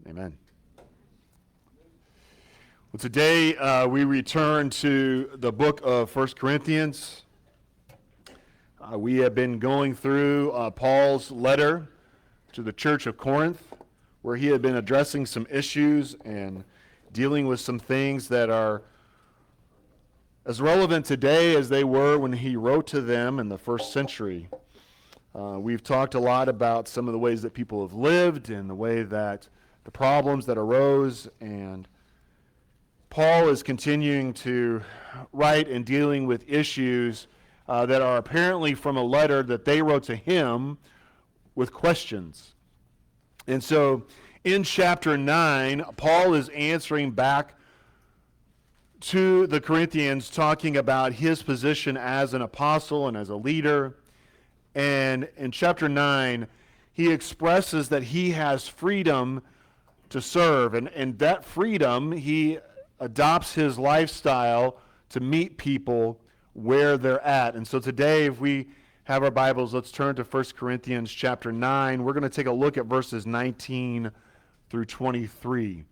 Amen. Well, today we return to the book of 1 Corinthians. We have been going through Paul's letter to the church of Corinth, where he had been addressing some issues and dealing with some things that are as relevant today as they were when he wrote to them in the first century. We've talked a lot about some of the ways that people have lived and the way that the problems that arose, and Paul is continuing to write and dealing with issues that are apparently from a letter that they wrote to him with questions. And so in chapter 9, Paul is answering back to the Corinthians, talking about his position as an apostle and as a leader. And in chapter 9, he expresses that he has freedom to serve. And that freedom, he adopts his lifestyle to meet people where they're at. And so today, if we have our Bibles, let's turn to 1 Corinthians chapter 9. We're going to take a look at verses 19 through 23.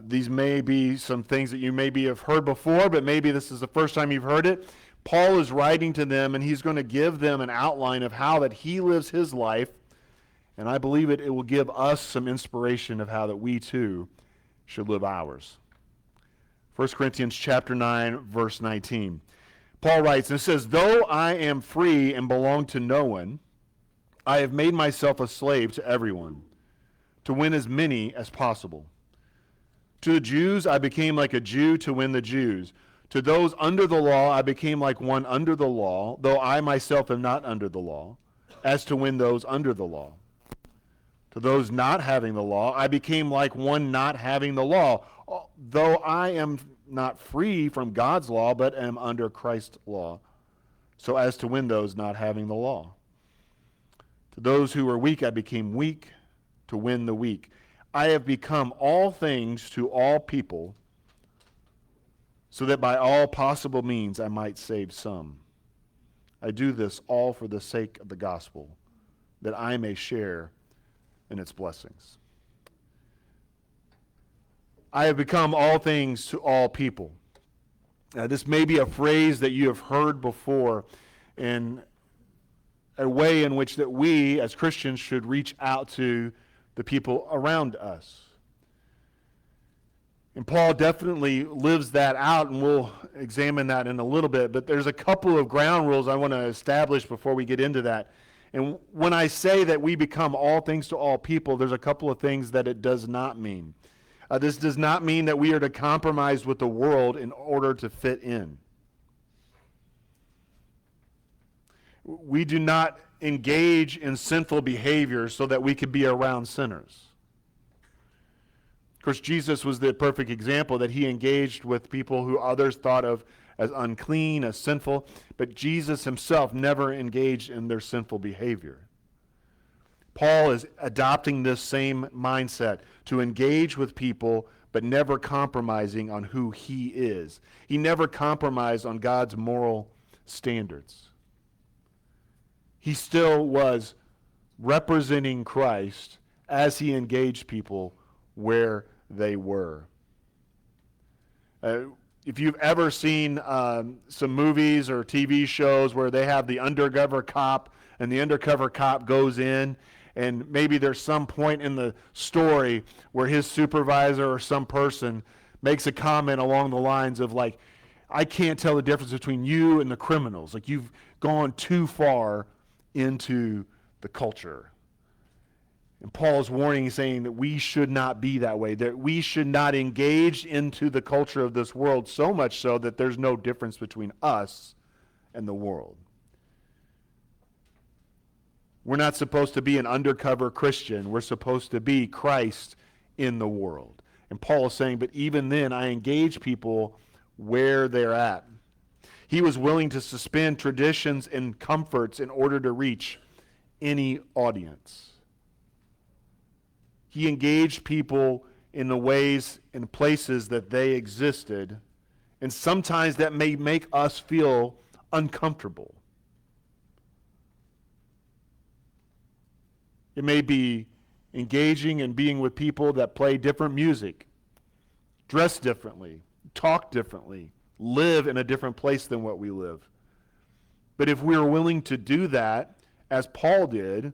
These may be some things that you maybe have heard before, but maybe this is the first time you've heard it. Paul is writing to them, and he's going to give them an outline of how that he lives his life, and I believe it will give us some inspiration of how that we too should live ours. 1 Corinthians chapter 9, verse 19. Paul writes, and it says, "Though I am free and belong to no one, I have made myself a slave to everyone, to win as many as possible. To the Jews I became like a Jew to win the Jews. To those under the law I became like one under the law, though I myself am not under the law, as to win those under the law. To those not having the law I became like one not having the law, though I am not free from God's law, but am under Christ's law, so as to win those not having the law. To those who were weak I became weak to win the weak. I have become all things to all people, so that by all possible means I might save some. I do this all for the sake of the gospel, that I may share in its blessings." I have become all things to all people. This may be a phrase that you have heard before, in a way in which that we as Christians should reach out to the people around us. And Paul definitely lives that out, and we'll examine that in a little bit. But there's a couple of ground rules I want to establish before we get into that. And when I say that we become all things to all people, there's a couple of things that it does not mean. This does not mean that we are to compromise with the world in order to fit in. We do not engage in sinful behavior so that we could be around sinners. Of course, Jesus was the perfect example, that he engaged with people who others thought of as unclean, as sinful, but Jesus himself never engaged in their sinful behavior. Paul is adopting this same mindset, to engage with people, but never compromising on who he is. He never compromised on God's moral standards. He still was representing Christ as he engaged people where they were. If you've ever seen some movies or TV shows where they have the undercover cop, and the undercover cop goes in, and maybe there's some point in the story where his supervisor or some person makes a comment along the lines of like, "I can't tell the difference between you and the criminals. Like, you've gone too far into the culture." And Paul's warning is saying that we should not be that way, that we should not engage into the culture of this world, so much so that there's no difference between us and the world. We're not supposed to be an undercover Christian. We're supposed to be Christ in the world. And Paul is saying, but even then, I engage people where they're at. He was willing to suspend traditions and comforts in order to reach any audience. He engaged people in the ways and places that they existed, and sometimes that may make us feel uncomfortable. It may be engaging and being with people that play different music, dress differently, talk differently, live in a different place than what we live. But if we are willing to do that, as Paul did,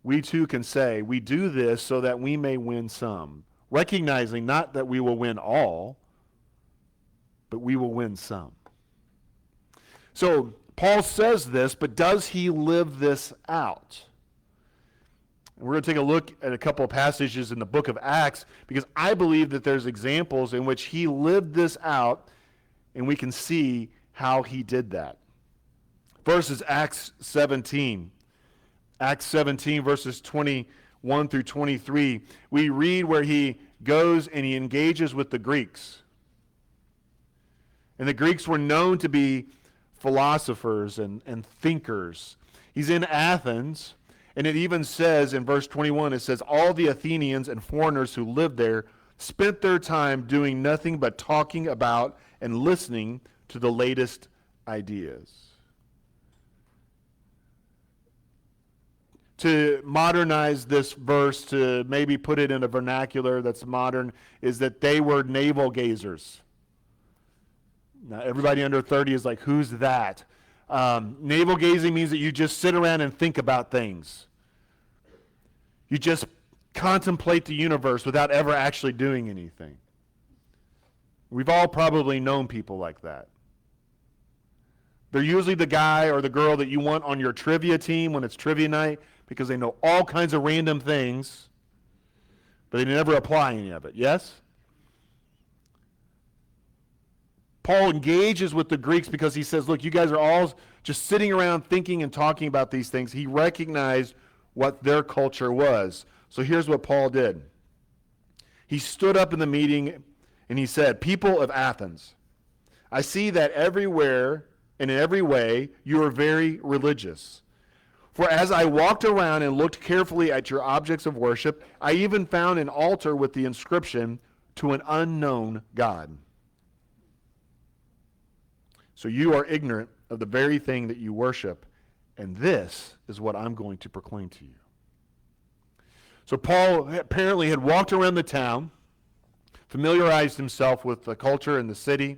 we too can say, we do this so that we may win some, recognizing not that we will win all, but we will win some. So Paul says this, but does he live this out? And we're going to take a look at a couple of passages in the book of Acts, because I believe that there's examples in which he lived this out, and we can see how he did that. First is Acts 17. Acts 17, verses 21 through 23. We read where he goes and he engages with the Greeks. And the Greeks were known to be philosophers and thinkers. He's in Athens, and it even says in verse 21, it says, all the Athenians and foreigners who lived there spent their time doing nothing but talking about and listening to the latest ideas. To modernize this verse, to maybe put it in a vernacular that's modern, is that they were navel gazers. Now, everybody under 30 is like, who's that? Navel gazing means that you just sit around and think about things. You just contemplate the universe without ever actually doing anything. We've all probably known people like that. They're usually the guy or the girl that you want on your trivia team when it's trivia night, because they know all kinds of random things, but they never apply any of it. Yes? Paul engages with the Greeks because he says, look, you guys are all just sitting around thinking and talking about these things. He recognized what their culture was. So here's what Paul did. He stood up in the meeting and he said, people of Athens, I see that everywhere and in every way you are very religious. For as I walked around and looked carefully at your objects of worship, I even found an altar with the inscription, to an unknown God. So you are ignorant of the very thing that you worship, and this is what I'm going to proclaim to you. So Paul apparently had walked around the town, familiarized himself with the culture in the city.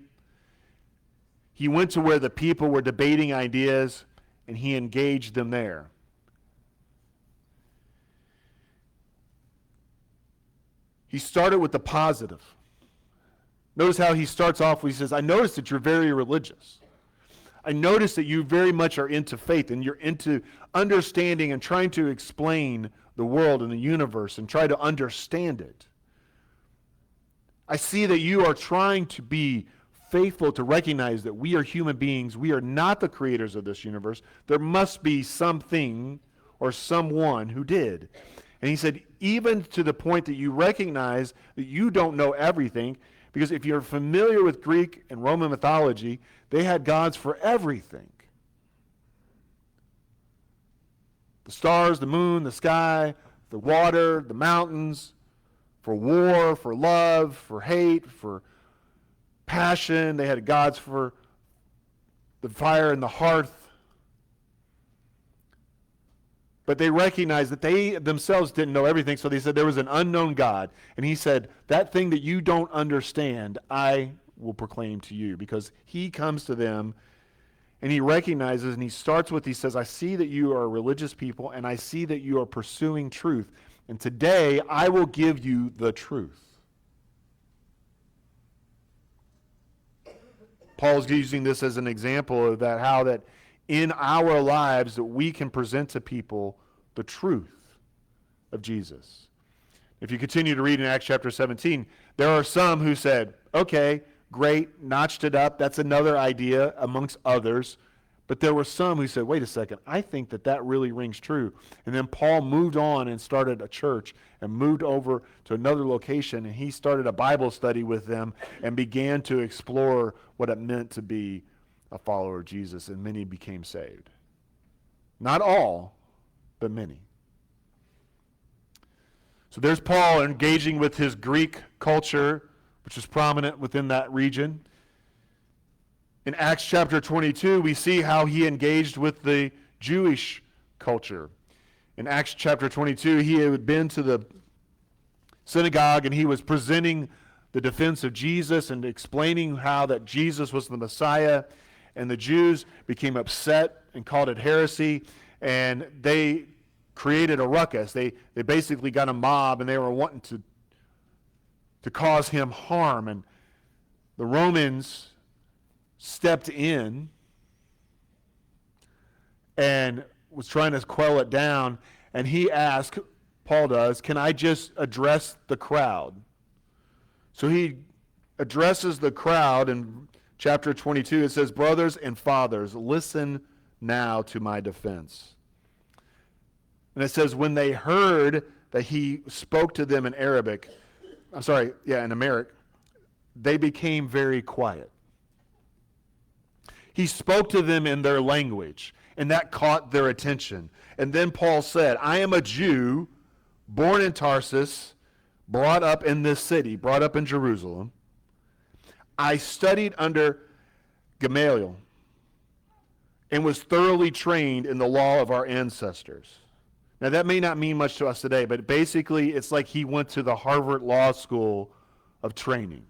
He went to where the people were debating ideas, and he engaged them there. He started with the positive. Notice how he starts off, he says, I noticed that you're very religious. I notice that you very much are into faith, and you're into understanding and trying to explain the world and the universe and try to understand it. I see that you are trying to be faithful to recognize that we are human beings. We are not the creators of this universe. There must be something or someone who did. And he said, even to the point that you recognize that you don't know everything, because if you're familiar with Greek and Roman mythology, they had gods for everything. The stars, the moon, the sky, the water, the mountains, for war, for love, for hate, for passion. They had gods for the fire and the hearth. But they recognized that they themselves didn't know everything, so they said there was an unknown God. And he said, that thing that you don't understand, I will proclaim to you. Because he comes to them and he recognizes, and he starts with, he says, I see that you are religious people, and I see that you are pursuing truth. And today I will give you the truth. Paul's using this as an example of that, how that in our lives that we can present to people the truth of Jesus. If you continue to read in Acts chapter 17, there are some who said, okay, great, notched it up, that's another idea amongst others. But there were some who said, wait a second, I think that that really rings true. And then Paul moved on and started a church and moved over to another location, and he started a Bible study with them and began to explore what it meant to be a follower of Jesus, and many became saved. Not all, but many. So there's Paul engaging with his Greek culture, which is prominent within that region. In Acts chapter 22, we see how he engaged with the Jewish culture. In Acts chapter 22, he had been to the synagogue and he was presenting the defense of Jesus and explaining how that Jesus was the Messiah, and the Jews became upset and called it heresy, and they created a ruckus. They basically got a mob, and they were wanting to cause him harm, and the Romans stepped in and was trying to quell it down, and he asked, Paul does, can I just address the crowd? So he addresses the crowd in chapter 22. It says, brothers and fathers, listen now to my defense. And it says, when they heard that he spoke to them in Aramaic, they became very quiet. He spoke to them in their language, and that caught their attention. And then Paul said, I am a Jew, born in Tarsus, brought up in this city, brought up in Jerusalem. I studied under Gamaliel and was thoroughly trained in the law of our ancestors. Now, that may not mean much to us today, but basically it's like he went to the Harvard Law School of training.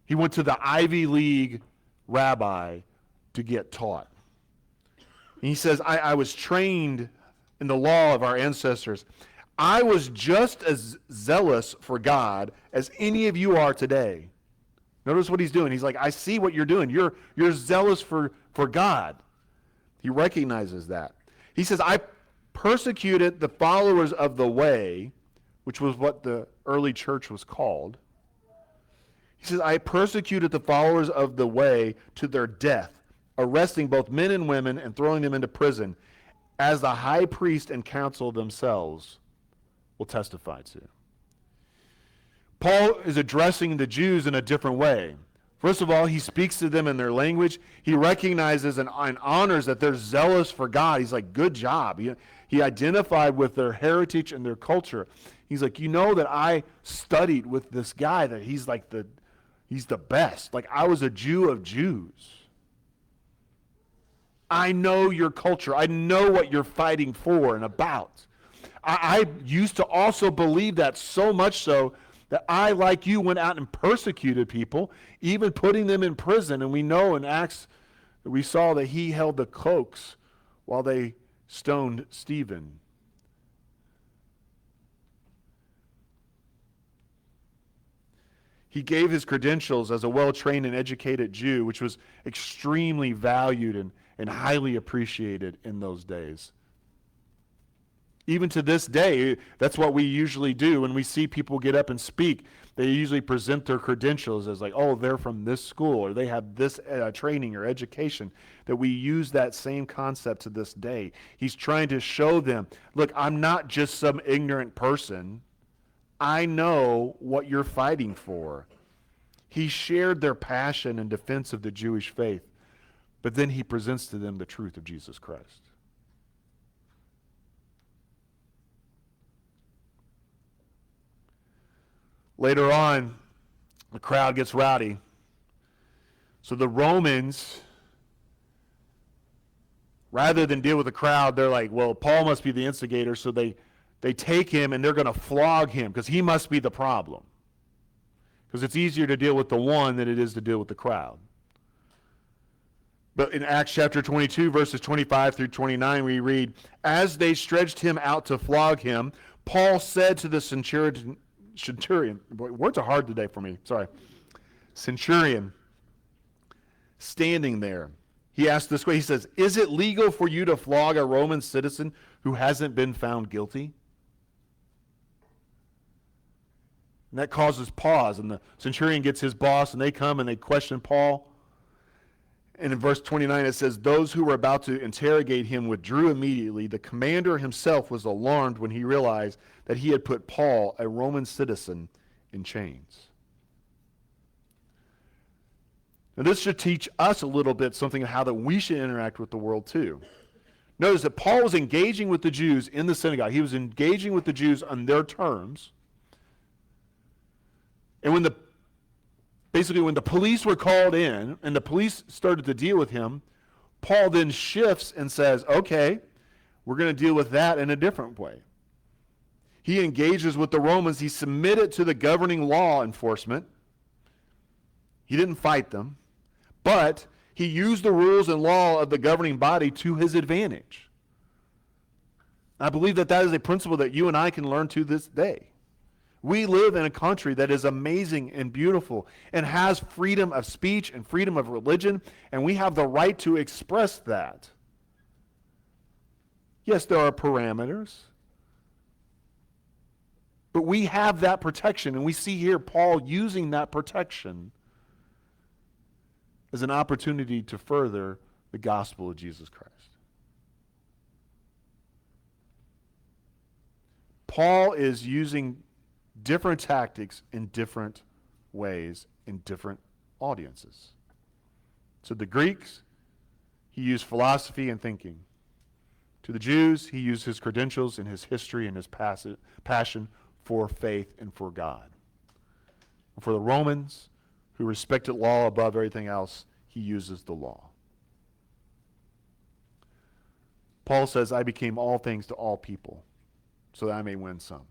He went to the Ivy League rabbi to get taught. And he says, I was trained in the law of our ancestors. I was just as zealous for God as any of you are today. Notice what he's doing. He's like, I see what you're doing. You're zealous for God. He recognizes that. He says, I persecuted the followers of the way, which was what the early church was called. He says, I persecuted the followers of the way to their death, arresting both men and women and throwing them into prison, as the high priest and council themselves will testify to. Paul is addressing the Jews in a different way. First of all, he speaks to them in their language. He recognizes and honors that they're zealous for God. He's like, good job. He identified with their heritage and their culture. He's like, you know that I studied with this guy, that he's the best. Like, I was a Jew of Jews. I know your culture. I know what you're fighting for and about. I used to also believe that, so much so that I, like you, went out and persecuted people, even putting them in prison. And we know in Acts that we saw that he held the cloaks while they stoned Stephen. He gave his credentials as a well-trained and educated Jew, which was extremely valued and highly appreciated in those days. Even to this day, that's what we usually do when we see people get up and speak. They usually present their credentials as like, oh, they're from this school, or they have this training or education. That we use that same concept to this day. He's trying to show them, look, I'm not just some ignorant person. I know what you're fighting for. He shared their passion in defense of the Jewish faith, but then he presents to them the truth of Jesus Christ. Later on, the crowd gets rowdy. So the Romans, rather than deal with the crowd, they're like, well, Paul must be the instigator, so they take him and they're going to flog him because he must be the problem. Because it's easier to deal with the one than it is to deal with the crowd. But in Acts chapter 22, verses 25 through 29, we read, as they stretched him out to flog him, Paul said to the centurion, words are hard today for me, sorry. Centurion, standing there, he asked this way, he says, is it legal for you to flog a Roman citizen who hasn't been found guilty? And that causes pause, and the centurion gets his boss, and they come and they question Paul. And in verse 29 it says, those who were about to interrogate him withdrew immediately. The commander himself was alarmed when he realized that he had put Paul, a Roman citizen, in chains. Now this should teach us a little bit something of how that we should interact with the world too. Notice that Paul was engaging with the Jews in the synagogue. He was engaging with the Jews on their terms. And when the police were called in and the police started to deal with him, Paul then shifts and says, okay, we're going to deal with that in a different way. He engages with the Romans. He submitted to the governing law enforcement. He didn't fight them, but he used the rules and law of the governing body to his advantage. I believe that that is a principle that you and I can learn to this day. We live in a country that is amazing and beautiful and has freedom of speech and freedom of religion, and we have the right to express that. Yes, there are parameters, but we have that protection, and we see here Paul using that protection as an opportunity to further the gospel of Jesus Christ. Paul is using different tactics in different ways in different audiences. To the Greeks, he used philosophy and thinking. To the Jews, he used his credentials and his history and his passion for faith and for God. And for the Romans, who respected law above everything else, he uses the law. Paul says, I became all things to all people, so that I may win some.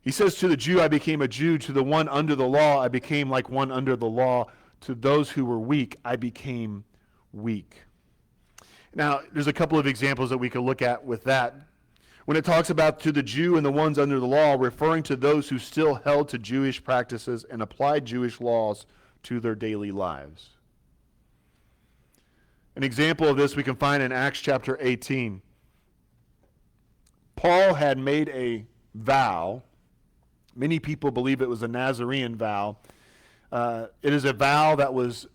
He says, to the Jew, I became a Jew. To the one under the law, I became like one under the law. To those who were weak, I became weak. Now, there's a couple of examples that we could look at with that. When it talks about to the Jew and the ones under the law, referring to those who still held to Jewish practices and applied Jewish laws to their daily lives. An example of this we can find in Acts chapter 18. Paul had made a vow. Many people believe it was a Nazarene vow. It is a vow that was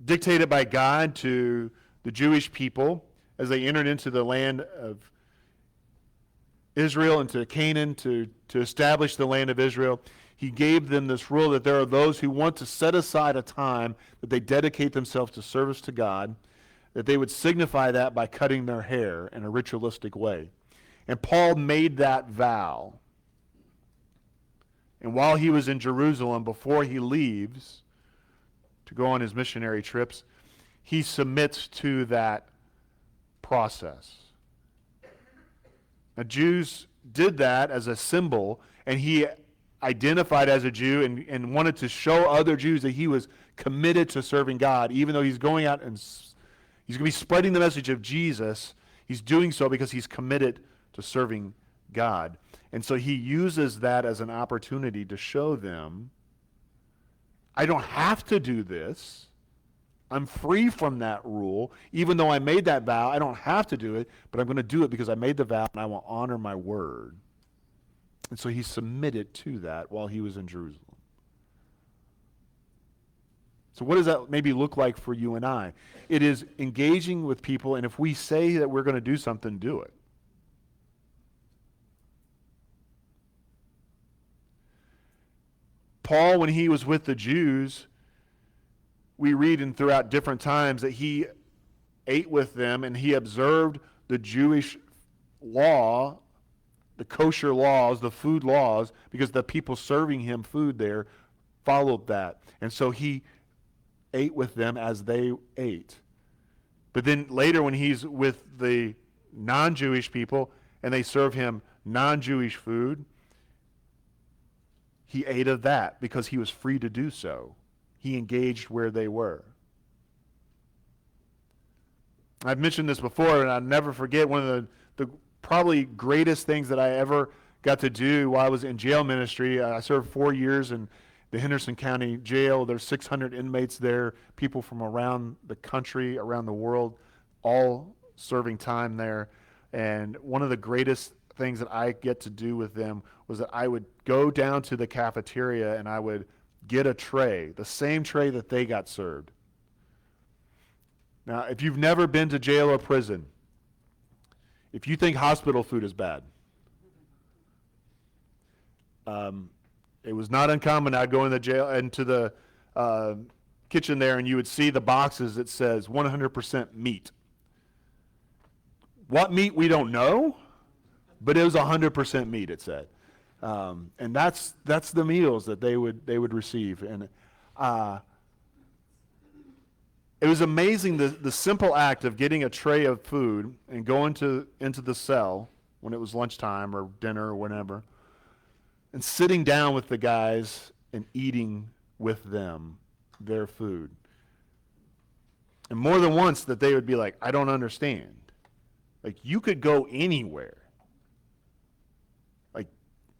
dictated by God to the Jewish people as they entered into the land of Israel and to Canaan to establish the land of Israel. He gave them this rule that there are those who want to set aside a time that they dedicate themselves to service to God, that they would signify that by cutting their hair in a ritualistic way. And Paul made that vow. And while he was in Jerusalem, before he leaves to go on his missionary trips, he submits to that process. Now, Jews did that as a symbol, and he identified as a Jew and wanted to show other Jews that he was committed to serving God, even though he's going out and he's going to be spreading the message of Jesus. He's doing so because he's committed to serving God. And so he uses that as an opportunity to show them, I don't have to do this. I'm free from that rule. Even though I made that vow, I don't have to do it, but I'm going to do it because I made the vow and I will honor my word. And so he submitted to that while he was in Jerusalem. So what does that maybe look like for you and I? It is engaging with people, and if we say that we're going to do something, do it. Paul, when he was with the Jews, we read in throughout different times that he ate with them and he observed the Jewish law, the kosher laws, the food laws, because the people serving him food there followed that. And so he ate with them as they ate. But then later when he's with the non-Jewish people and they serve him non-Jewish food, he ate of that because he was free to do so. He engaged where they were. I've mentioned this before, and I'll never forget one of the probably greatest things that I ever got to do while I was in jail ministry. I served 4 years in the Henderson County Jail. There's 600 inmates there, people from around the country, around the world, all serving time there. And one of the greatest things that I get to do with them was that I would go down to the cafeteria and I would get a tray, the same tray that they got served. Now, if you've never been to jail or prison, if you think hospital food is bad, it was not uncommon. I'd go into the kitchen there, and you would see the boxes that says 100% meat. What meat, we don't know, but it was 100% meat, it said. And that's the meals that they would receive. And It was amazing the simple act of getting a tray of food and going into the cell when it was lunchtime or dinner or whatever, and sitting down with the guys and eating with them their food. And more than once that they would be like, I don't understand. Like, you could go anywhere.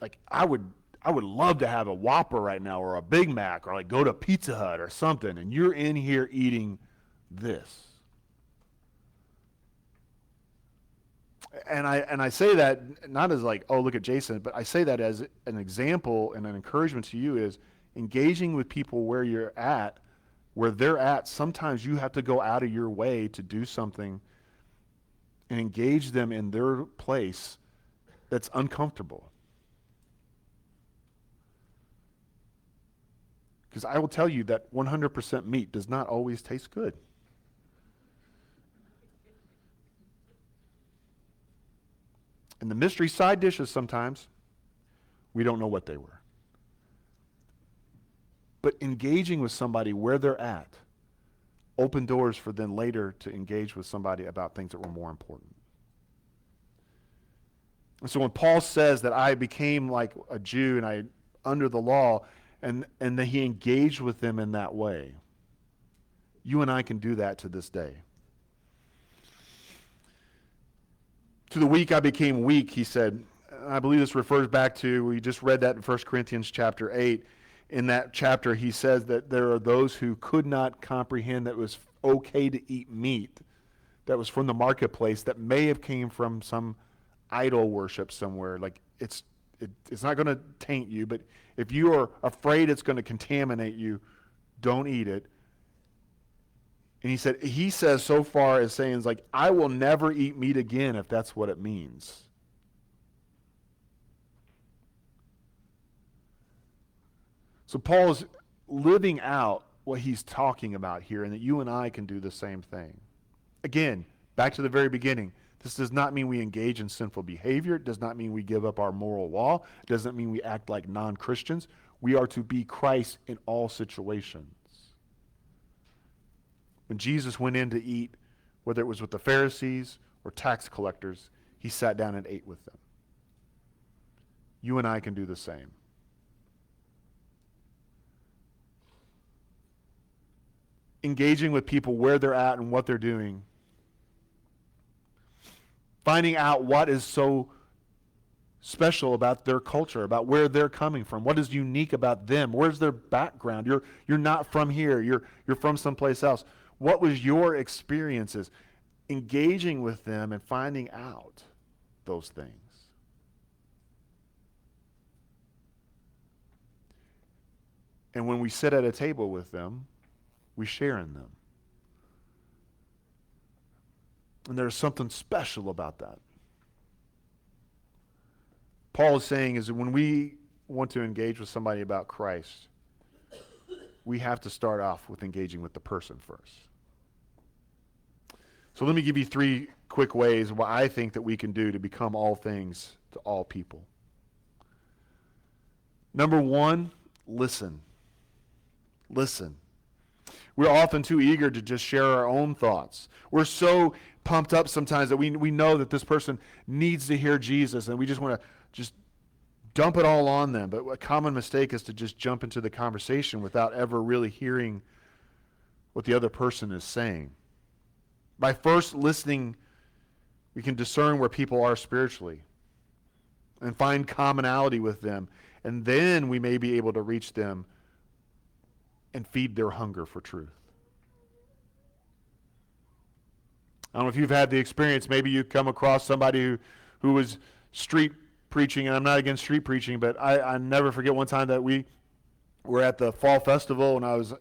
Like I would love to have a Whopper right now or a Big Mac or like go to Pizza Hut or something, and you're in here eating this. And I say that not as like, oh, look at Jason, but I say that as an example and an encouragement to you is engaging with people where you're at, where they're at. Sometimes you have to go out of your way to do something and engage them in their place that's uncomfortable. Because I will tell you that 100% meat does not always taste good. And the mystery side dishes sometimes, we don't know what they were. But engaging with somebody where they're at opened doors for them later to engage with somebody about things that were more important. And so when Paul says that I became like a Jew and I under the law, and that he engaged with them in that way, you and I can do that to this day. To the weak I became weak, he said. I believe this refers back to, we just read that in 1 Corinthians chapter 8. In that chapter, he says that there are those who could not comprehend that it was okay to eat meat that was from the marketplace that may have came from some idol worship somewhere. Like, it's not going to taint you, but if you are afraid it's going to contaminate you, don't eat it. And he says so far as saying, it's like, I will never eat meat again if that's what it means. So Paul is living out what he's talking about here, and that you and I can do the same thing. Again, back to the very beginning. This does not mean we engage in sinful behavior. It does not mean we give up our moral law. It doesn't mean we act like non-Christians. We are to be Christ in all situations. When Jesus went in to eat, whether it was with the Pharisees or tax collectors, he sat down and ate with them. You and I can do the same. Engaging with people where they're at and what they're doing. Finding out what is so special about their culture, about where they're coming from, what is unique about them, where's their background. You're not from here, you're from someplace else. What was your experiences? Engaging with them and finding out those things. And when we sit at a table with them, we share in them. And there's something special about that. Paul is saying is that when we want to engage with somebody about Christ, we have to start off with engaging with the person first. So let me give you 3 quick ways what I think that we can do to become all things to all people. Number 1, listen. Listen. We're often too eager to just share our own thoughts. We're so pumped up sometimes that we know that this person needs to hear Jesus, and we just want to just dump it all on them. But a common mistake is to just jump into the conversation without ever really hearing what the other person is saying. By first listening, we can discern where people are spiritually and find commonality with them, and then we may be able to reach them and feed their hunger for truth. I don't know if you've had the experience, maybe you come across somebody who was street preaching, and I'm not against street preaching, but I never forget one time that we were at the fall festival when I was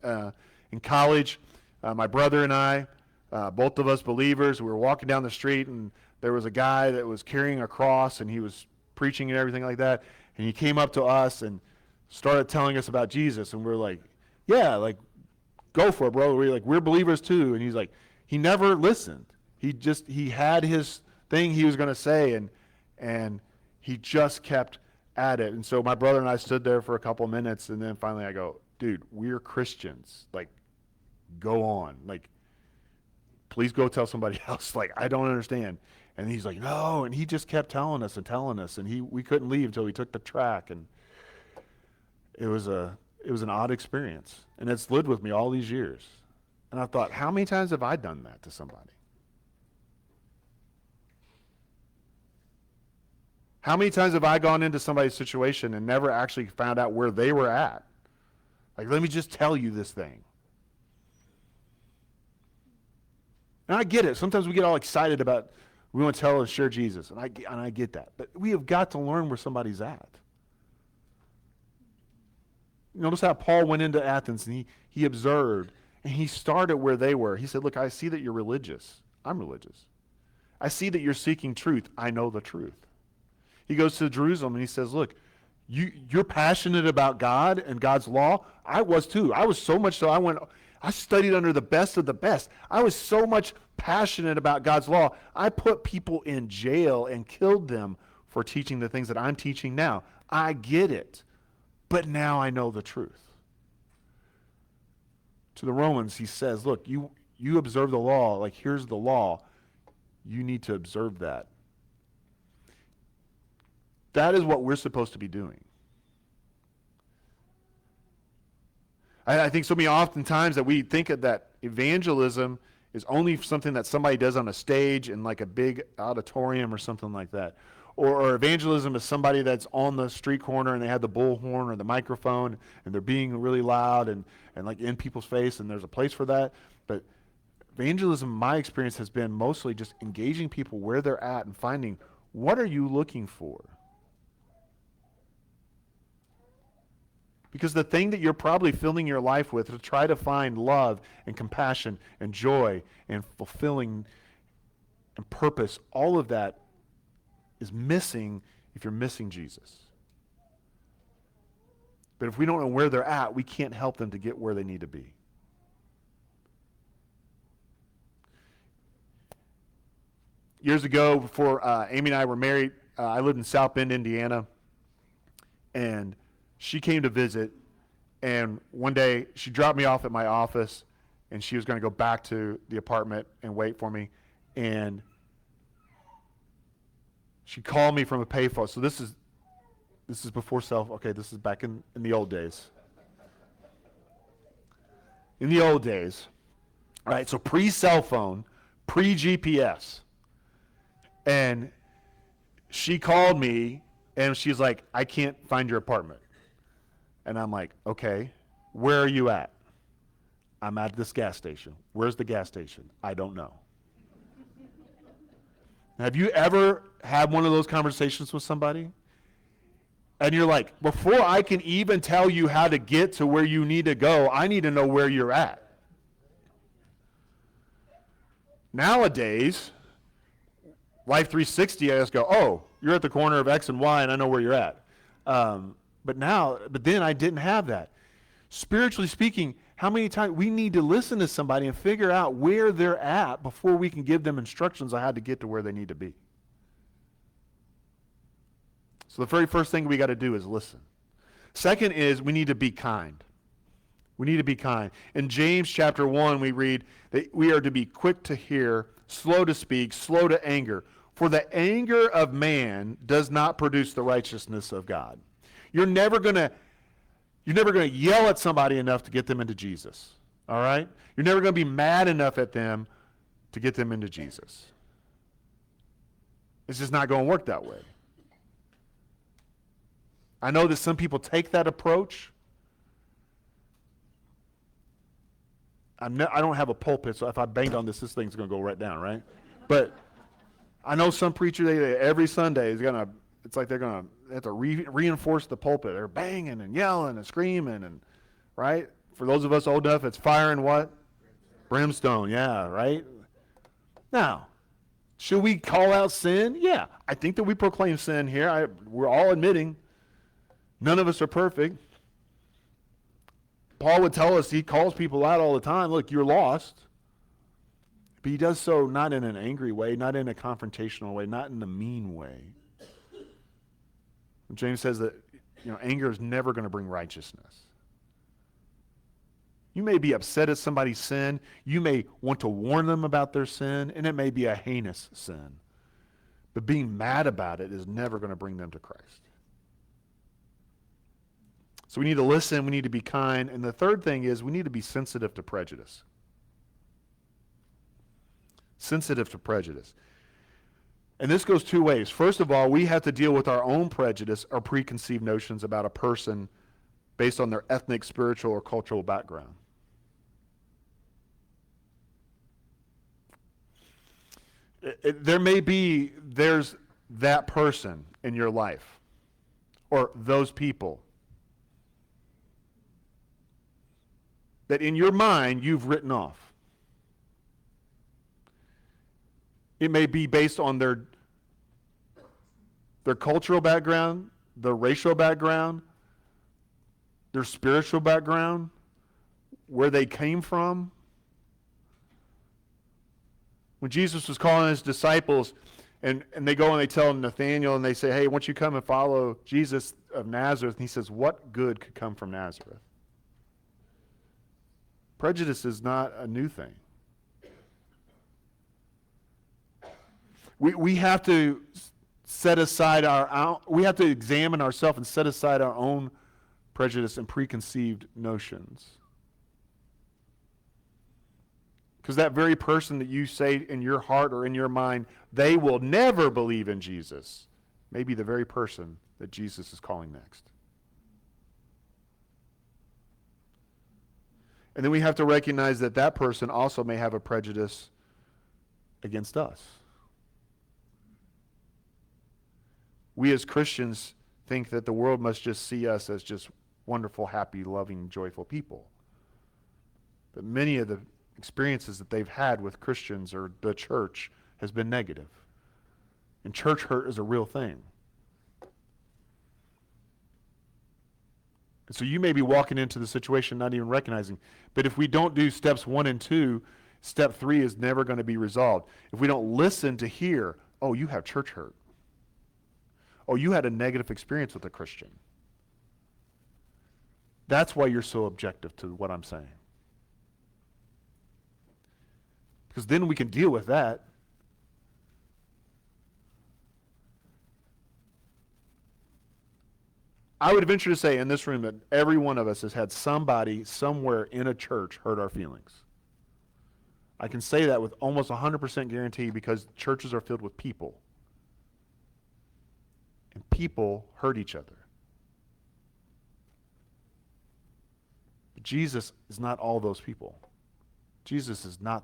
in college. My brother and I, both of us believers, we were walking down the street, and there was a guy that was carrying a cross, and he was preaching and everything like that, and he came up to us and started telling us about Jesus, and we were like, yeah, like, go for it, bro. We're believers too. And he's like, he never listened. He had his thing he was going to say, and he just kept at it. And so my brother and I stood there for a couple of minutes, and then finally I go, dude, we're Christians. Like, go on. Like, please go tell somebody else. Like, I don't understand. And he's like, no. And he just kept telling us. And we couldn't leave until we took the track. And it was an odd experience. And it's lived with me all these years. And I thought, how many times have I done that to somebody? How many times have I gone into somebody's situation and never actually found out where they were at? Like, let me just tell you this thing. And I get it. Sometimes we get all excited about, we want to tell and share Jesus. And I get that. But we have got to learn where somebody's at. Notice how Paul went into Athens and he observed and he started where they were. He said, look, I see that you're religious. I'm religious. I see that you're seeking truth. I know the truth. He goes to Jerusalem and he says, look, you're passionate about God and God's law. I was too. I was so much so I studied under the best of the best. I was so much passionate about God's law. I put people in jail and killed them for teaching the things that I'm teaching now. I get it. But now I know the truth. To the Romans, he says, look, you observe the law. Like, here's the law. You need to observe that. That is what we're supposed to be doing. I think so many oftentimes that we think of that evangelism is only something that somebody does on a stage in like a big auditorium or something like that. Or evangelism is somebody that's on the street corner and they have the bullhorn or the microphone and they're being really loud and like in people's face, and there's a place for that. But evangelism, my experience, has been mostly just engaging people where they're at and finding, what are you looking for? Because the thing that you're probably filling your life with to try to find love and compassion and joy and fulfilling and purpose, all of that is missing if you're missing Jesus. But if we don't know where they're at, we can't help them to get where they need to be. Years ago, before Amy and I were married, I lived in South Bend, Indiana, and she came to visit, and one day she dropped me off at my office, and she was going to go back to the apartment and wait for me, and she called me from a payphone. So this is before this is back in the old days. In the old days, all right, so pre-cell phone, pre-GPS, and she called me, and she's like, I can't find your apartment. And I'm like, okay, where are you at? I'm at this gas station. Where's the gas station? I don't know. Have you ever had one of those conversations with somebody? And you're like, before I can even tell you how to get to where you need to go, I need to know where you're at. Nowadays, Life 360, I just go, oh, you're at the corner of X and Y, and I know where you're at. But then I didn't have that. Spiritually speaking, how many times we need to listen to somebody and figure out where they're at before we can give them instructions on how to get to where they need to be. So the very first thing we got to do is listen. Second is we need to be kind. We need to be kind. In James chapter 1, we read that we are to be quick to hear, slow to speak, slow to anger. For the anger of man does not produce the righteousness of God. You're never going to yell at somebody enough to get them into Jesus. All right? You're never going to be mad enough at them to get them into Jesus. It's just not going to work that way. I know that some people take that approach. I don't have a pulpit, so if I banged on this thing's going to go right down, right? But I know some preacher, every Sunday it's like they have to reinforce the pulpit. They're banging and yelling and screaming, and right? For those of us old enough, it's fire and what? Brimstone, yeah, right? Now, should we call out sin? Yeah, I think that we proclaim sin here. We're all admitting none of us are perfect. Paul would tell us, he calls people out all the time, look, you're lost. But he does so not in an angry way, not in a confrontational way, not in a mean way. James says that anger is never going to bring righteousness. You may be upset at somebody's sin. You may want to warn them about their sin, and it may be a heinous sin. But being mad about it is never going to bring them to Christ. So we need to listen, we need to be kind, and the third thing is we need to be sensitive to prejudice. Sensitive to prejudice. And this goes two ways. First of all, we have to deal with our own prejudice or preconceived notions about a person based on their ethnic, spiritual, or cultural background. There's that person in your life, or those people, that in your mind you've written off. It may be based on their cultural background, their racial background, their spiritual background, where they came from. When Jesus was calling his disciples, and they go and they tell Nathanael, and they say, hey, won't you come and follow Jesus of Nazareth? And he says, what good could come from Nazareth? Prejudice is not a new thing. We have to set aside we have to examine ourselves and set aside our own prejudice and preconceived notions. Because that very person that you say in your heart or in your mind, they will never believe in Jesus, may be the very person that Jesus is calling next. And then we have to recognize that that person also may have a prejudice against us. We as Christians think that the world must just see us as just wonderful, happy, loving, joyful people. But many of the experiences that they've had with Christians or the church has been negative. And church hurt is a real thing. And so you may be walking into the situation not even recognizing. But if we don't do steps 1 and 2, step 3 is never going to be resolved. If we don't listen to hear, oh, you have church hurt. Oh, you had a negative experience with a Christian. That's why you're so objective to what I'm saying. Because then we can deal with that. I would venture to say in this room that every one of us has had somebody somewhere in a church hurt our feelings. I can say that with almost 100% guarantee because churches are filled with people. And people hurt each other. But Jesus is not all those people. Jesus is not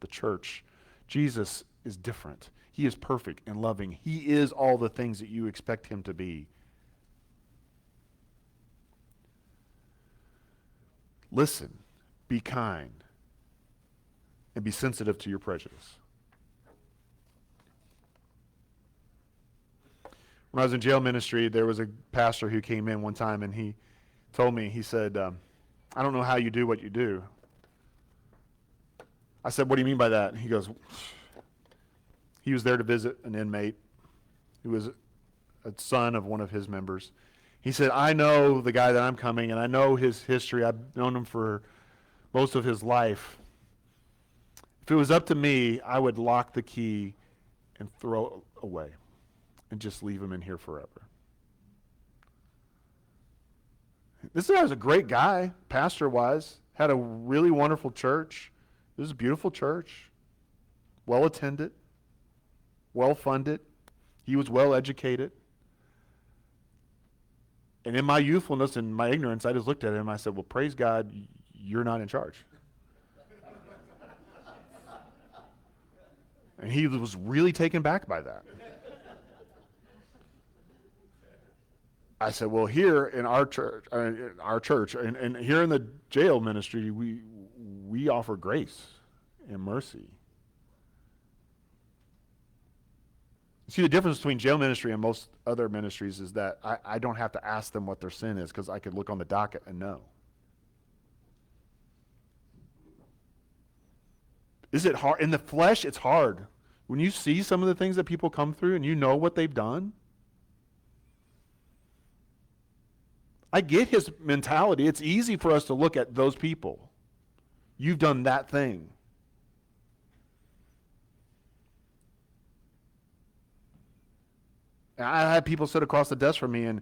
the church. Jesus is different. He is perfect and loving. He is all the things that you expect him to be. Listen, be kind, and be sensitive to your prejudice. When I was in jail ministry, there was a pastor who came in one time and he told me, he said, I don't know how you do what you do. I said, what do you mean by that? And he goes, he was there to visit an inmate who was a son of one of his members. He said, I know the guy that I'm coming, and I know his history. I've known him for most of his life. If it was up to me, I would lock the key and throw it away and just leave him in here forever. This guy was a great guy, pastor-wise, had a really wonderful church. It was a beautiful church, well-attended, well-funded. He was well-educated. And in my youthfulness and my ignorance, I just looked at him and I said, well, praise God, you're not in charge. And he was really taken back by that. I said, well, here in our church, and here in the jail ministry, we offer grace and mercy. See, the difference between jail ministry and most other ministries is that I don't have to ask them what their sin is because I could look on the docket and know. Is it hard? In the flesh, it's hard. When you see some of the things that people come through and you know what they've done, I get his mentality. It's easy for us to look at those people You've done that thing. And I had people sit across the desk from me, and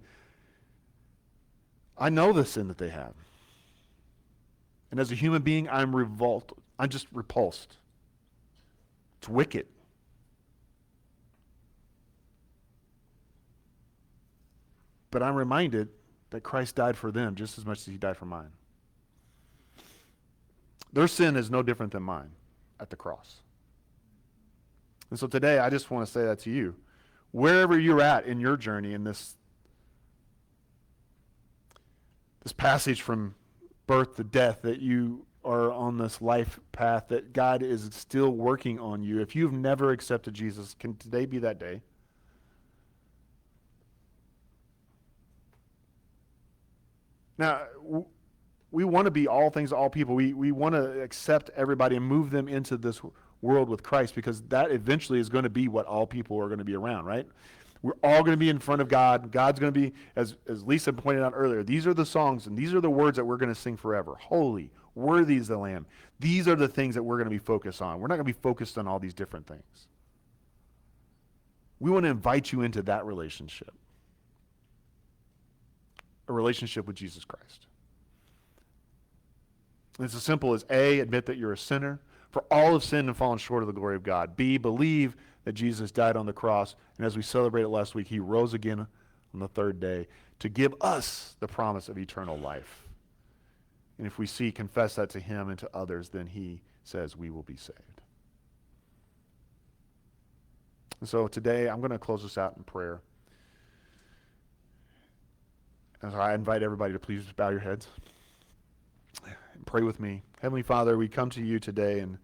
I know the sin that they have. And as a human being, I'm revolted. I'm just repulsed. It's wicked. But I'm reminded that Christ died for them just as much as he died for mine. Their sin is no different than mine at the cross. And so today, I just want to say that to you. Wherever you're at in your journey in this passage from birth to death, that you are on this life path, that God is still working on you. If you've never accepted Jesus, can today be that day? Now, we want to be all things to all people. We want to accept everybody and move them into this world with Christ, because that eventually is going to be what all people are going to be around, right? We're all going to be in front of God. God's going to be, as Lisa pointed out earlier, these are the songs and these are the words that we're going to sing forever. Holy, worthy is the Lamb. These are the things that we're going to be focused on. We're not going to be focused on all these different things. We want to invite you into that relationship. A relationship with Jesus Christ. And it's as simple as A, admit that you're a sinner. For all have sinned and fallen short of the glory of God. B, believe that Jesus died on the cross, and as we celebrated last week, he rose again on the third day to give us the promise of eternal life. And if we confess that to him and to others, then he says we will be saved. And so today, I'm going to close this out in prayer. And so I invite everybody to please bow your heads and pray with me. Heavenly Father, we come to you today, and